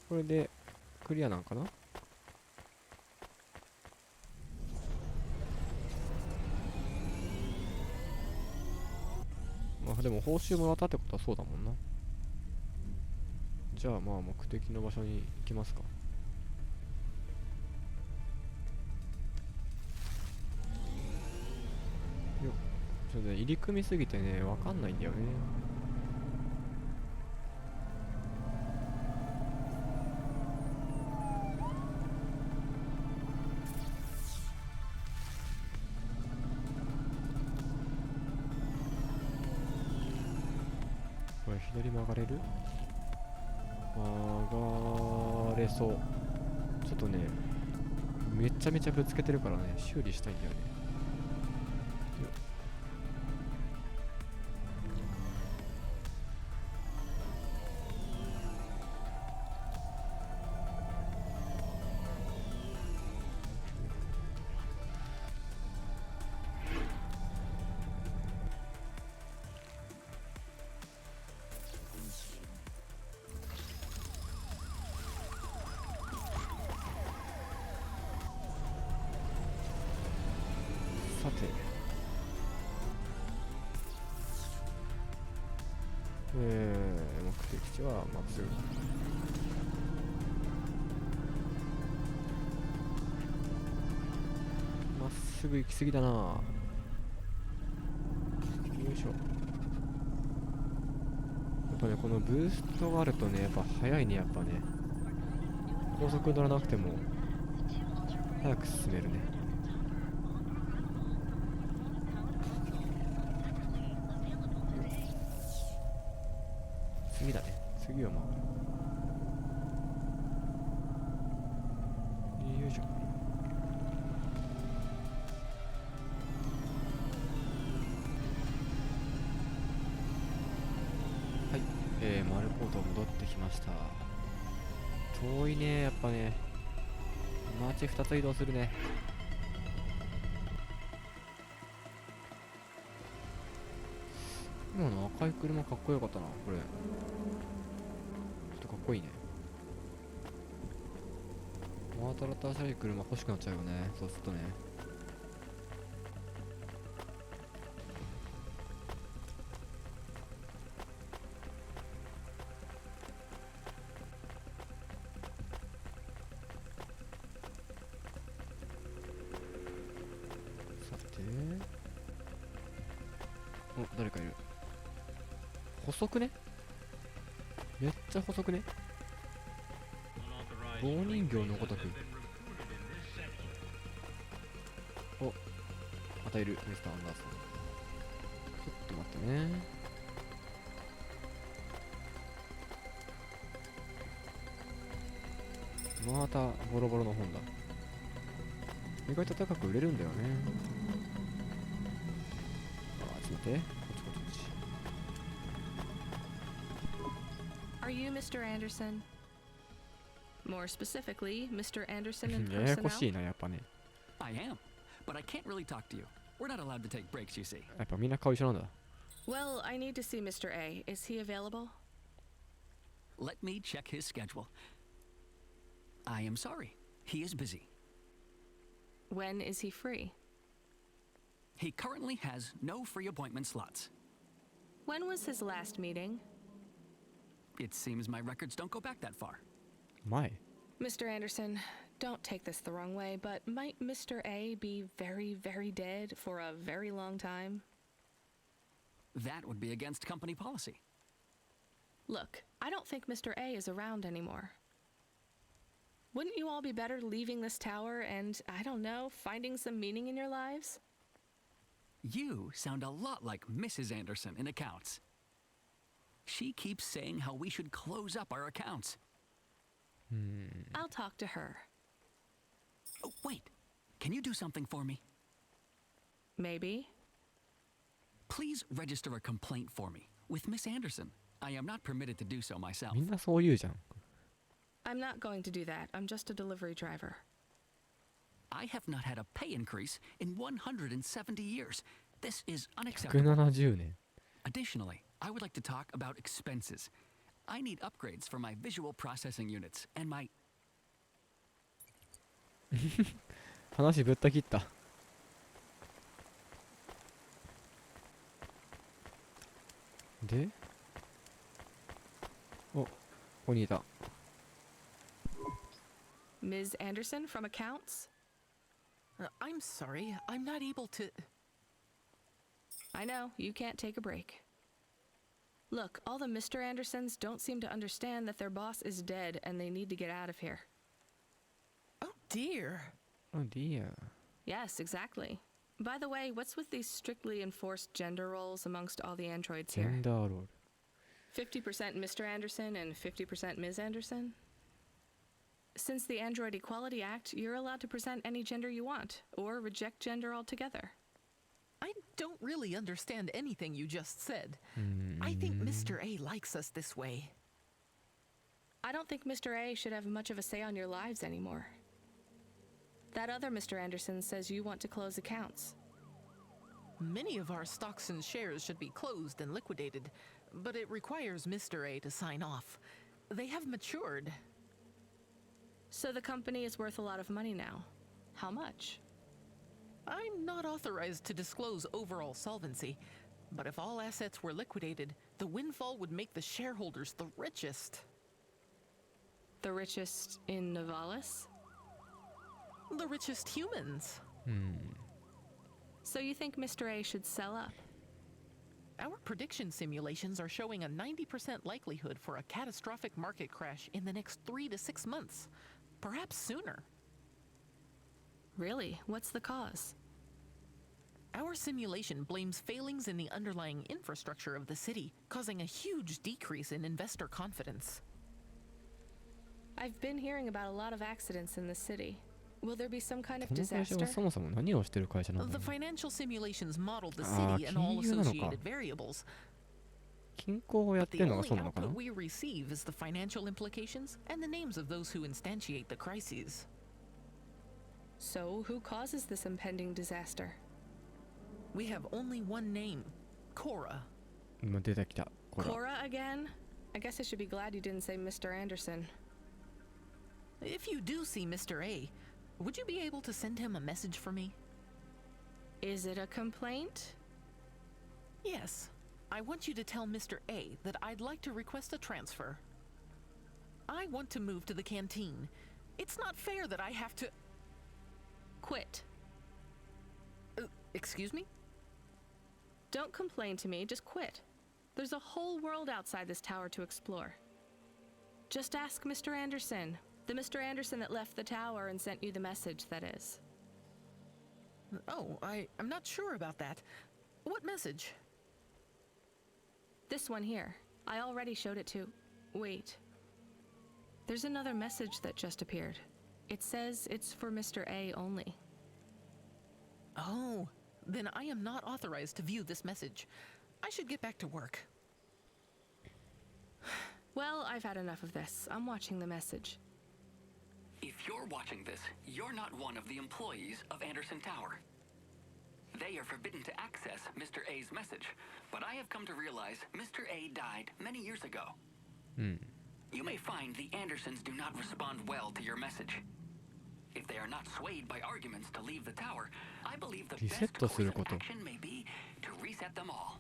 これでクリアなんかな。まあでも報酬もらったってことはそうだもんな。じゃあまあ目的の場所に行きますか。よっ、ちょっとね、入り組みすぎてね、わかんないんだよね。これ左曲がれる？曲がれそう。ちょっとね、めちゃめちゃぶつけてるからね、修理したいんだよね。よっ、さて、目的地は松浦。まっすぐ行き過ぎだな。よいしょ。やっぱね、このブーストがあるとね、やっぱ速いね。やっぱね、高速乗らなくても早く進めるね。次だね。次を回る。よいしょ。はい、丸ポート戻ってきました。遠いね、やっぱね。街2つ移動するね。今の赤い車かっこよかったな、これ。ちょっとかっこいいね。真新しい車欲しくなっちゃうよね、そうするとね。さて、お、誰かいる。細くね？めっちゃ細くね？棒人形のごとく。お、またいる、ミスター・アンダーソン。ちょっと待ってね。またボロボロの本だ。意外と高く売れるんだよね。あ、ちょっと待って。こっちこっちこっち。Are you Mr. Anderson? More specifically, Mr. Anderson in ややこし personnel? いな、やっぱね。I am, but I can't really talk to you. We're not allowed to take breaks, you see. やっぱみんな顔一緒なんだ。Well, I need to see Mr. A. Is he available? Let me check his schedule. I am sorry. He is busy. When is he free? He currently has no free appointment slots. When was his last meeting? It seems my records don't go back that far. 前。 Mr. Anderson, don't take this the wrong way, but might Mr. A be very, very dead for a very long time? That would be against company policy. Look, I don't think Mr. A is around anymore. Wouldn't you all be better leaving this tower and, I don't know, finding some meaning in your lives? You sound a lot like Mrs. Anderson in accounts. She keeps saying how we should close up our accounts. I'll talk to her. Oh, wait. Can you do something for me? Maybe. Please register a complaint for me with Miss Anderson. I am not permitted to do so myself. みんなそう言うじゃん。 I'm not going to do that. I'm just a delivery driver. I have not had a pay increase in 170 years. This is unacceptable. 170年。Additionally, I would like to talk about expenses. I need upgrades for my visual processing units and my... 話ぶった切った。で、お、ここにいた。Ms. Anderson from accounts? I'm sorry, I'm not able to. I know, you can't take a break. Look, all the Mr. Andersons don't seem to understand that their boss is dead and they need to get out of here. Oh dear. Oh dear. Yes, exactly. By the way, what's with these strictly enforced gender roles amongst all the androids ジェ here? ンダーロール。 50% Mr. Anderson and 50% Ms. Anderson? Since the Android Equality Act, you're allowed to present any gender you want, or reject gender altogether. I don't really understand anything you just said. I think Mr. A likes us this way. I don't think Mr. A should have much of a say on your lives anymore. That other Mr. Anderson says you want to close accounts. Many of our stocks and shares should be closed and liquidated, but it requires Mr. A to sign off. They have matured. So the company is worth a lot of money now. How much? I'm not authorized to disclose overall solvency, but if all assets were liquidated, the windfall would make the shareholders the richest. The richest in Novalis? The richest humans. So you think Mr. A should sell up? Our prediction simulations are showing a 90% likelihood for a catastrophic market crash in the next 3 to 6 months, perhaps sooner. Really? What's the cause? Our simulation blames failings in the underlying infrastructure of the city, causing a huge decrease in investor confidence. I've been hearing about a lot of accidents in the city. Will there be some kind of この会社 disaster? はそもそも何をしてる会社なんだ The ろう。 financial simulations modeled the Ah, city and all 金融なのか。 associated variables. 銀行をやっ But て the るのが only そうなのかな output we receive is the financial implications and the names of those who instantiate the crises. So who causes this impending disaster? We have only one name, Cora. 今出てきた。これ。 Cora again? I guess I should be glad you didn't say Mr. Anderson. If you do see Mr. A, would you be able to send him a message for me? Is it a complaint? Yes. I want you to tell Mr. A that I'd like to request a transfer. I want to move to the canteen. It's not fair that I have to... Quit. Excuse me? Don't complain to me, just quit. There's a whole world outside this tower to explore. Just ask Mr. Anderson. The Mr. Anderson that left the tower and sent you the message, that is. Oh, I'm not sure about that. What message? This one here. I already showed it to... Wait. There's another message that just appeared. It says it's for Mr. A only. Oh, then I am not authorized to view this message. I should get back to work. Well, I've had enough of this. I'm watching the message. If you're watching this, you're not one of the employees of Anderson Tower. They are forbidden to access Mr. A's message, but I have come to realize Mr. A died many years ago. You may find the Andersons do not respond well to your message. If they are not swayed by arguments to leave the tower, I believe the best リセットす course る of こと。 action may be to reset them all.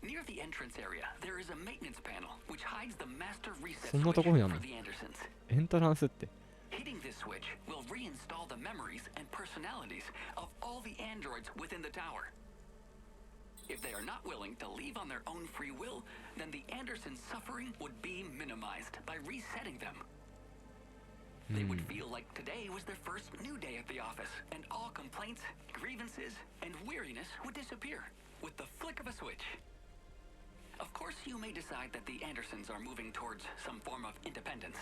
Near the entrance area, there is a maintenance panel which hides the master reset そんな switch ところにあん for の？ the Andersons. エントランスって。 Hitting this switch will reinstall the memories and personalities of all the androids within the tower. If they are not willing to leave on their own free will, then the Andersons' suffering would be minimized by resetting them. They would feel like today was their first new day at the office, and all complaints, grievances, and weariness would disappear with the flick of a switch. Of course, you may decide that the Andersons are moving towards some form of independence.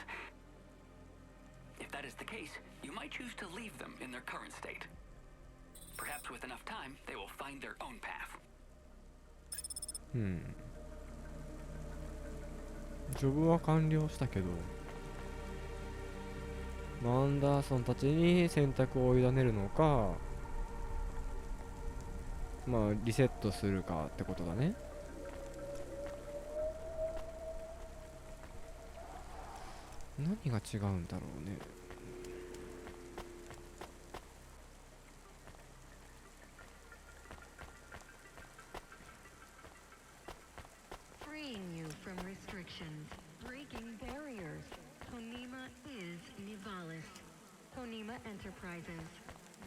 If that is the case, you might choose to leave them in their current state. Perhaps with enough time, they will find their own path. ジョブは完了したけど、アンダーソンたちに選択を委ねるのか、まあリセットするかってことだね。何が違うんだろうね。Freeing you from restrictions, breaking barriers. Konima is Nivalis. Konima Enterprises.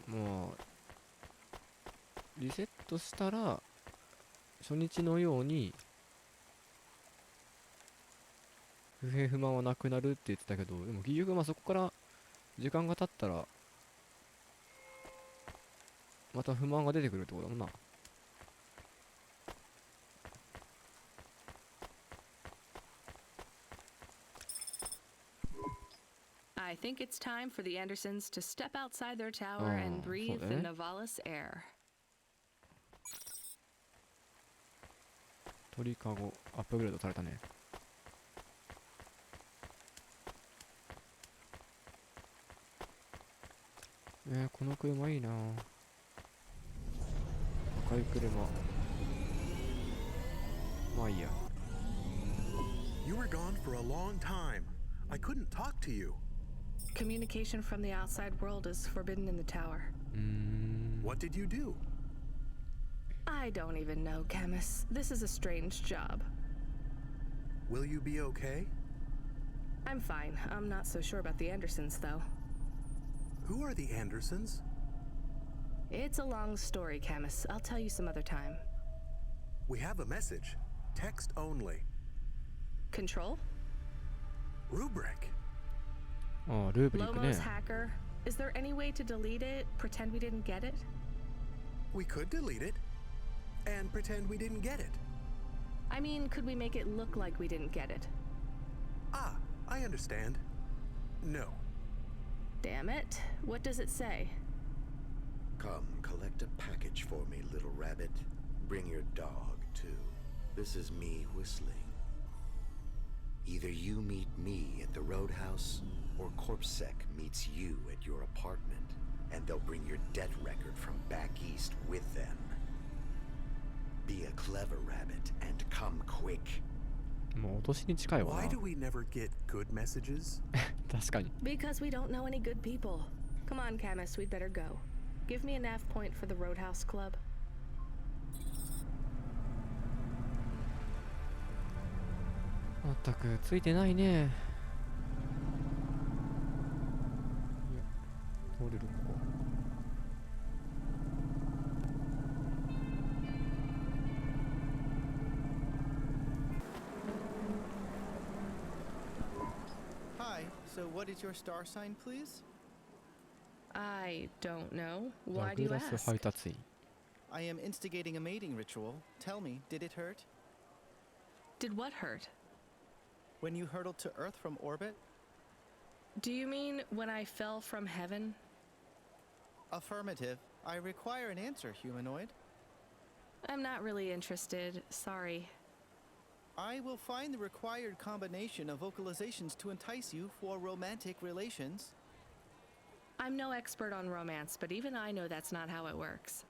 もうリセットしたら初日のように不平不満はなくなるって言ってたけど、でも結局まあそこから時間が経ったらまた不満が出てくるってことだもんな。I think it's time for the Andersons to step outside their tower and breathe the Nivalis air. 鳥かごアップグレードされたね。この車いいな。赤い車。まあいいや。 You were gone for a long time. I couldn't talk to you. Communication from the outside world is forbidden in the tower. What did you do? I don't even know, Camus. This is a strange job. Will you be okay? I'm fine. I'm not so sure about the Andersons, though. Who are the Andersons? It's a long story, Camus. I'll tell you some other time. We have a message. Text only. Control? Rubric. ああ、ルーブリックね。 Lomo's hacker. Is there any way to delete it? Pretend we didn't get it? We could delete it and pretend we didn't get it. I mean, could we make it look like we didn't get it? Ah, I understand. No. Damn it. What does it say? Come, collect a package for me, little rabbit. Bring your dog, too. This is me whistling. Either you meet me at the roadhouse, or CorpSec meets you at your apartment, and they'll bring your debt record from back east with them. Be a clever rabbit and come quick. もう脅しに近いわ Why な。 do we never get good messages? 確かに。 Because we don't know any good people. Come on, Camus, we'd better go. Give me a nav point for the Roadhouse Club. まったくついてないね。通れるか。 Hi, so what is your star sign, please? I don't know. ダ Why グ do you ラス ask? 配達員。 I am instigating a mating ritual. Tell me, did it hurt? Did what hurt? When you hurtled to Earth from orbit? Do you mean when I fell from heaven? Affirmative. I require an answer, humanoid. I'm not really interested. Sorry. I will find the required combination of vocalizations to entice you for romantic relations. I'm no expert on romance, but even I know that's not how it works.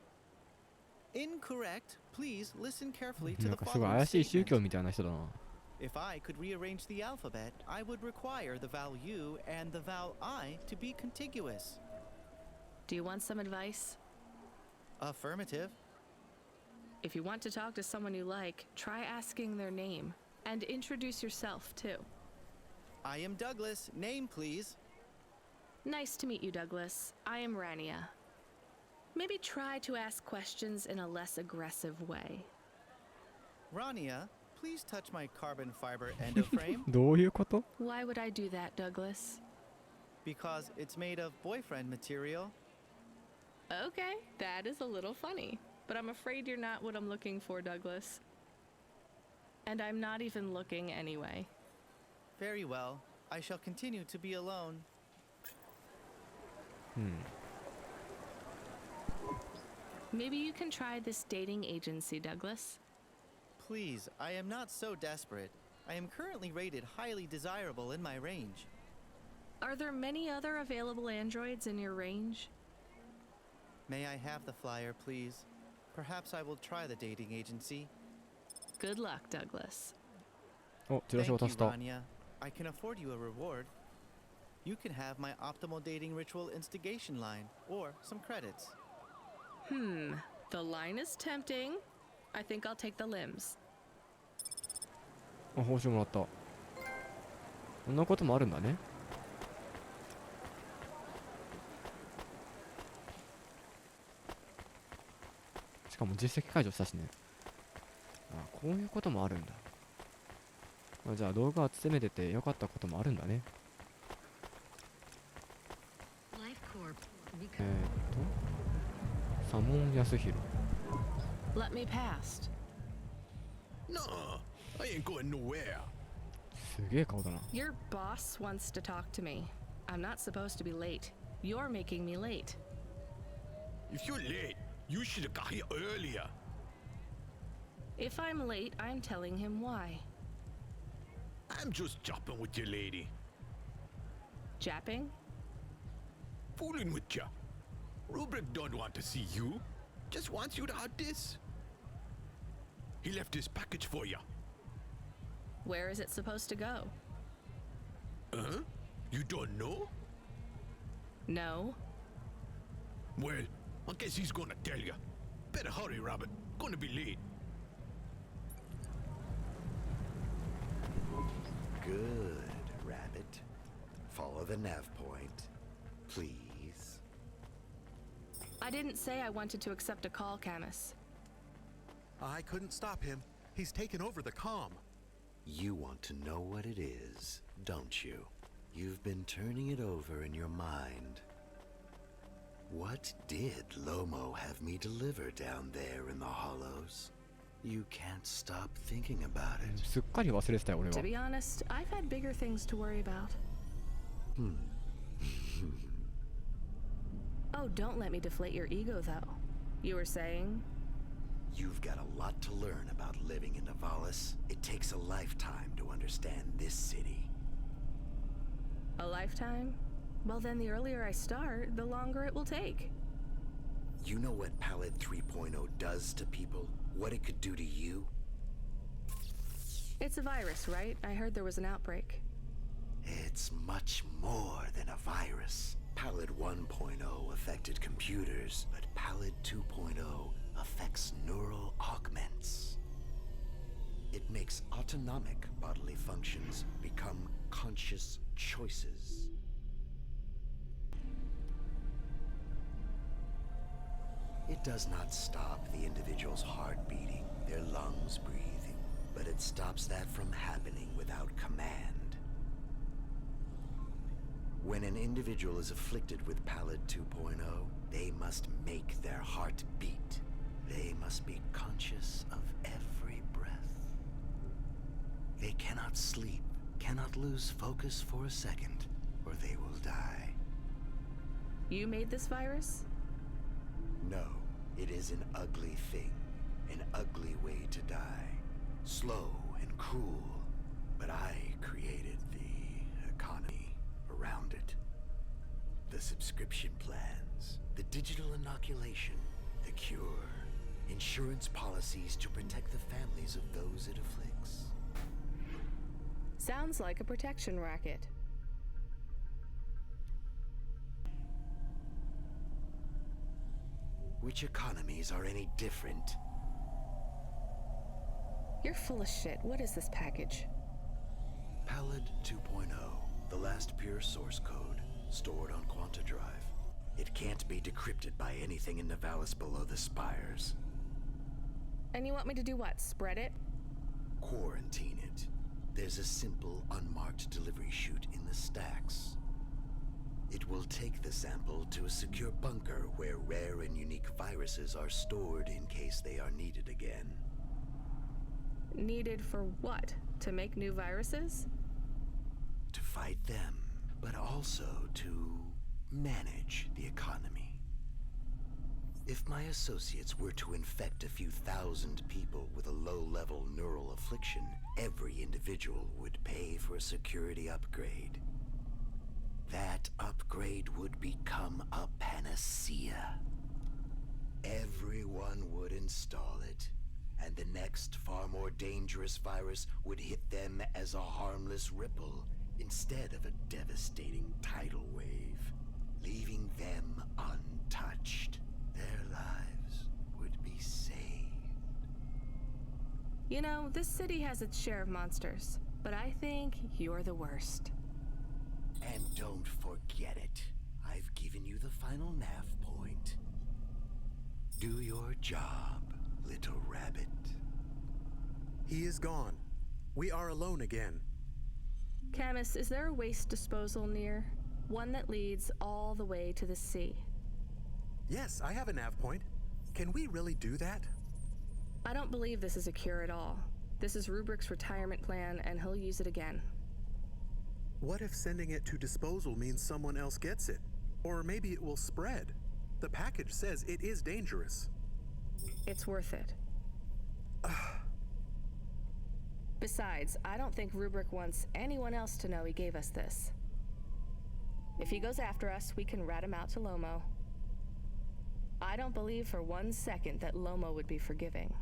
Incorrect. Please listen carefully to なん the かすごい following 怪しい宗 statement. 教みたいな人だな。 If I could rearrange the alphabet, I would require the vowel U and the vowel I to be contiguous. Do you want some advice? Affirmative. If you want to talk to someone you like, try asking their name. And introduce yourself, too. I am Douglas. Name, please. Nice to meet you, Douglas. I am Rania. Maybe try to ask questions in a less aggressive way. Rania, please touch my carbon fiber endoframe どういうこと？ Why would I do that, Douglas? because it's made of boyfriend material. Okay, that is a little funny. But I'm afraid you're not what I'm looking for, Douglas. And I'm not even looking anyway. Very well. I shall continue to be alone. Maybe you can try this dating agency, Douglas. Please, I am not so desperate. I am currently rated highly desirable in my range. Are there many other available androids in your range? May I have the flyer, please? Perhaps I will try the dating agency. Good luck, Douglas. お、チラ Thank シ you, 渡した。 Rania. I can afford you a reward. You can have my optimal dating ritual instigation line, or some credits. The line is tempting. I think I'll take the limbs. あ、報酬もらった。こんなこともあるんだね。しかも実績解除したしね。あ、こういうこともあるんだ。あ、じゃあ動画集めててよかったこともあるんだね。左門康弘。 Let me past. Nah, I ain't going nowhere. すげえ顔だな。 Your boss wants to talk to me. I'm not supposed to be late. You're making me late. If you're late, you should have got here earlier. If I'm late, I'm telling him why. I'm just chopping with your lady. Japping? Fooling with ya. Rubric don't want to see you. Just wants you to have this. He left his package for ya. Where is it supposed to go? Huh? You don't know? No. Well, I guess he's gonna tell ya. Better hurry, Rabbit. Gonna be late. Good, Rabbit. Follow the nav point, please. I didn't say I wanted to accept a call, Camus. I couldn't stop him. He's taken over the comm. You want to know what it is, don't you? You've been turning it over in your mind. What did Lomo have me deliver down there in the hollows? You can't stop thinking about it. すっかり忘れてたよ俺は。 To be honest, I've had bigger things to worry about. Oh, don't let me deflate your ego, though. You were saying? You've got a lot to learn about living in Nivalis. It takes a lifetime to understand this city. A lifetime? Well, then the earlier I start, the longer it will take. You know what Palette 3.0 does to people? What it could do to you? It's a virus, right? I heard there was an outbreak. It's much more than a virus. Palette 1.0 affected computers, but Palette 2.0 affects neural augments. It makes autonomic bodily functions become conscious choices. It does not stop the individual's heart beating, their lungs breathing, but it stops that from happening without command. When an individual is afflicted with Palette 2.0, they must make their heart beat. They must be conscious of every breath. They cannot sleep, cannot lose focus for a second, or they will die. You made this virus? No, it is an ugly thing, an ugly way to die. Slow and cruel, but I created the economy around it. The subscription plans, the digital inoculation, the cure, insurance policies to protect the families of those it afflicts. Sounds like a protection racket. Which economies are any different? You're full of shit. What is this package? Palette 2.0, the last pure source code, stored on Quanta Drive. It can't be decrypted by anything in Nivalis below the spires. And you want me to do what? Spread it? Quarantine it. There's a simple, unmarked delivery chute in the stacks. It will take the sample to a secure bunker where rare and unique viruses are stored in case they are needed again. Needed for what? To make new viruses? To fight them, but also to manage the economy. If my associates were to infect a few thousand people with a low-level neural affliction, every individual would pay for a security upgrade. that upgrade would become a panacea. Everyone would install it, and the next far more dangerous virus would hit them as a harmless ripple instead of a devastating tidal wave, leaving them untouched. Their lives would be saved. You know, this city has its share of monsters, but I think you're the worst. And don't forget it. I've given you the final nav point. Do your job, little rabbit. He is gone. We are alone again. Camus, is there a waste disposal near? One that leads all the way to the sea. Yes, I have a nav point. Can we really do that? I don't believe this is a cure at all. This is Rubrick's retirement plan, and he'll use it again. What if sending it to disposal means someone else gets it? Or maybe it will spread. The package says it is dangerous. It's worth it. Besides, I don't think Rubrick wants anyone else to know he gave us this. If he goes after us, we can rat him out to Lomo. I don't believe for 1 second that Lomo would be forgiving.